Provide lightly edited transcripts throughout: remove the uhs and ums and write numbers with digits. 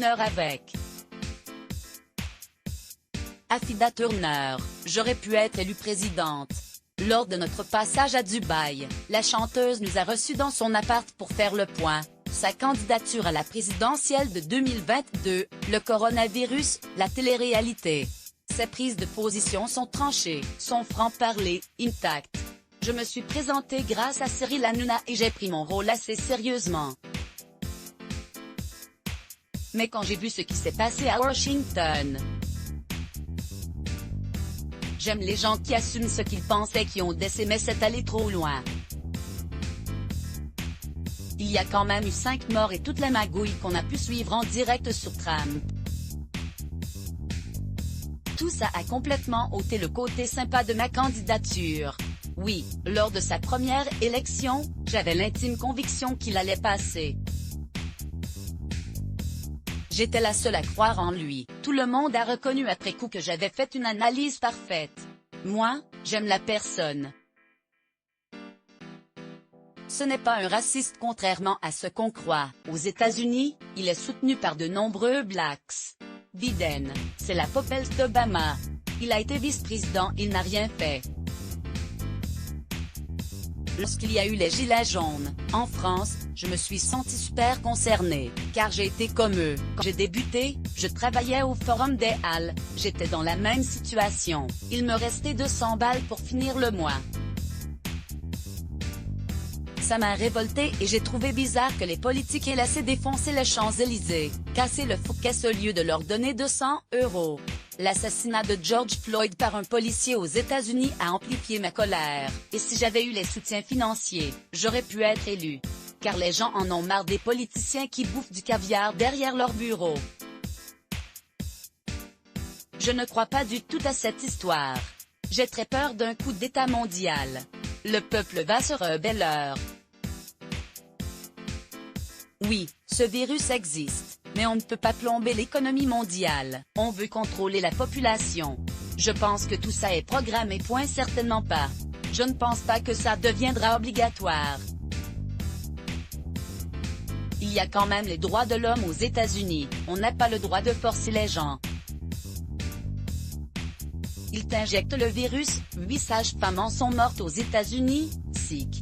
heure avec Afida Turner, j'aurais pu être élue présidente. Lors de notre passage à Dubaï, la chanteuse nous a reçus dans son appart pour faire le point. Sa candidature à la présidentielle de 2022, le coronavirus, la télé-réalité. Ses prises de position sont tranchées, son franc-parler, intact. Je me suis présentée grâce à Cyril Hanouna et j'ai pris mon rôle assez sérieusement. Mais quand j'ai vu ce qui s'est passé à Washington, j'aime les gens qui assument ce qu'ils pensaient qui ont décès, mais c'est allé trop loin. Il y a quand même eu 5 morts et toute la magouille qu'on a pu suivre en direct sur Trump. Tout ça a complètement ôté le côté sympa de ma candidature. Oui, lors de sa première élection, j'avais l'intime conviction qu'il allait passer. J'étais la seule à croire en lui. Tout le monde a reconnu après coup que j'avais fait une analyse parfaite. Moi, j'aime la personne. Ce n'est pas un raciste contrairement à ce qu'on croit. Aux États-Unis, il est soutenu par de nombreux blacks. Biden, c'est la poubelle d'Obama. Il a été vice-président, il n'a rien fait. Lorsqu'il y a eu les gilets jaunes, en France, je me suis sentie super concernée, car j'ai été comme eux. Quand j'ai débuté, je travaillais au Forum des Halles, j'étais dans la même situation. Il me restait 200 balles pour finir le mois. Ça m'a révolté et j'ai trouvé bizarre que les politiques aient laissé défoncer les Champs-Élysées, casser le Focus au lieu de leur donner 200 €. L'assassinat de George Floyd par un policier aux États-Unis a amplifié ma colère, et si j'avais eu les soutiens financiers, j'aurais pu être élu. Car les gens en ont marre des politiciens qui bouffent du caviar derrière leur bureau. Je ne crois pas du tout à cette histoire. J'ai très peur d'un coup d'État mondial. Le peuple va se rebeller. Oui, ce virus existe, mais on ne peut pas plomber l'économie mondiale. On veut contrôler la population. Je pense que tout ça est programmé. Certainement pas. Je ne pense pas que ça deviendra obligatoire. Il y a quand même les droits de l'homme aux États-Unis. On n'a pas le droit de forcer les gens. Ils t'injectent le virus, 8 sages-femmes en sont mortes aux États-Unis, sick.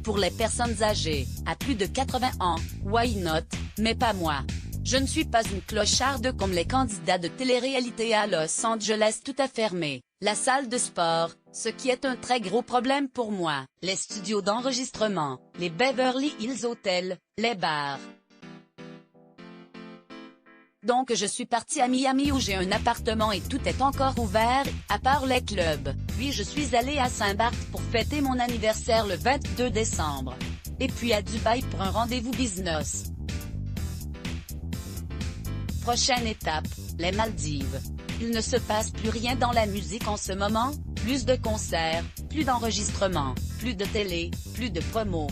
Pour les personnes âgées, à plus de 80 ans, why not, mais pas moi. Je ne suis pas une clocharde comme les candidats de télé-réalité à Los Angeles, tout a fermé. La salle de sport, ce qui est un très gros problème pour moi, les studios d'enregistrement, les Beverly Hills Hotels, les bars. Donc je suis partie à Miami où j'ai un appartement et tout est encore ouvert, à part les clubs. Puis je suis allée à Saint-Barth pour fêter mon anniversaire le 22 décembre. Et puis à Dubaï pour un rendez-vous business. Prochaine étape, les Maldives. Il ne se passe plus rien dans la musique en ce moment, plus de concerts, plus d'enregistrements, plus de télé, plus de promos.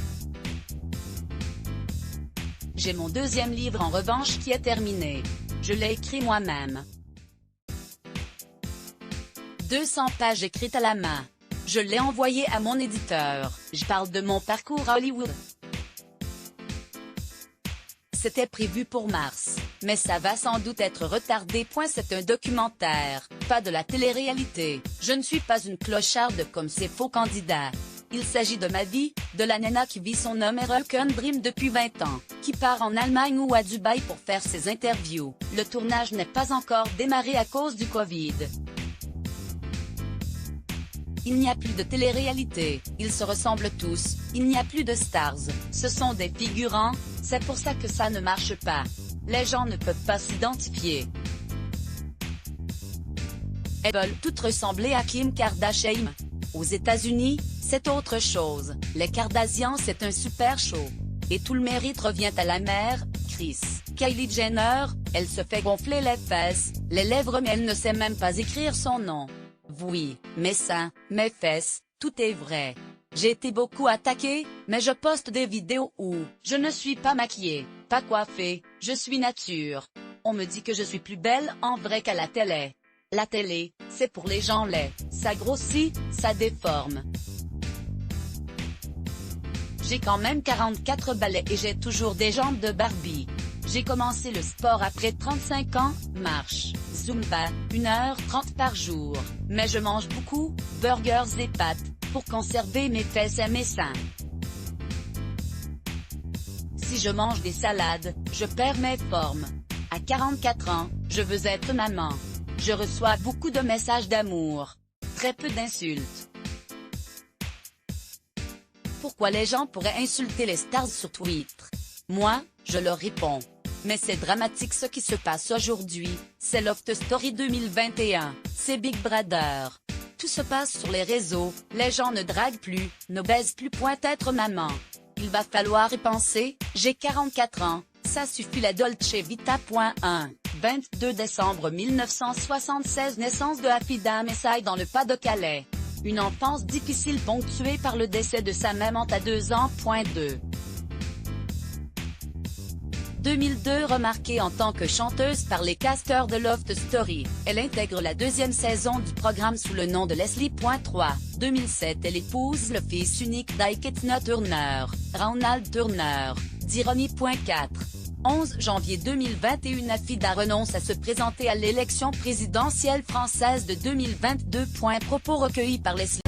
J'ai mon 2e livre en revanche qui est terminé. Je l'ai écrit moi-même. 200 pages écrites à la main. Je l'ai envoyé à mon éditeur. Je parle de mon parcours à Hollywood. C'était prévu pour mars, mais ça va sans doute être retardé. C'est un documentaire, pas de la télé-réalité. Je ne suis pas une clocharde comme ces faux candidats. Il s'agit de ma vie, de la nana qui vit son American Dream depuis 20 ans, qui part en Allemagne ou à Dubaï pour faire ses interviews. Le tournage n'est pas encore démarré à cause du Covid. Il n'y a plus de télé-réalité, ils se ressemblent tous, il n'y a plus de stars, ce sont des figurants, c'est pour ça que ça ne marche pas. Les gens ne peuvent pas s'identifier. Elles veulent toutes ressembler à Kim Kardashian. Aux États-Unis, c'est autre chose, les Kardashians c'est un super show. Et tout le mérite revient à la mère, Kris. Kylie Jenner, elle se fait gonfler les fesses, les lèvres mais elle ne sait même pas écrire son nom. Oui, mes seins, mes fesses, tout est vrai. J'ai été beaucoup attaquée, mais je poste des vidéos où je ne suis pas maquillée, pas coiffée, je suis nature. On me dit que je suis plus belle en vrai qu'à la télé. La télé, c'est pour les gens laids, ça grossit, ça déforme. J'ai quand même 44 balais et j'ai toujours des jambes de Barbie. J'ai commencé le sport après 35 ans, marche, Zumba, 1h30 par jour, mais je mange beaucoup, burgers et pâtes, pour conserver mes fesses et mes seins. Si je mange des salades, je perds mes formes. À 44 ans, je veux être maman. Je reçois beaucoup de messages d'amour. Très peu d'insultes. Pourquoi les gens pourraient insulter les stars sur Twitter? Moi, je leur réponds. Mais c'est dramatique ce qui se passe aujourd'hui, c'est Love Story 2021, c'est Big Brother. Tout se passe sur les réseaux, les gens ne draguent plus, ne baisent plus. Être maman. Il va falloir y penser, j'ai 44 ans, ça suffit. La Dolce Vita. 1. 22 décembre 1976. Naissance de Afida Messaï dans le Pas-de-Calais. Une enfance difficile ponctuée par le décès de sa maman à 2 ans. 2. 2002. Remarquée en tant que chanteuse par les casteurs de Love Story, elle intègre la 2e saison du programme sous le nom de Leslie. 3. 2007. Elle épouse le fils unique d'Iketina Turner, Ronald Turner, d'Irony. 4. 11 janvier 2021. Afida renonce à se présenter à l'élection présidentielle française de 2022. Propos recueillis par Leslie.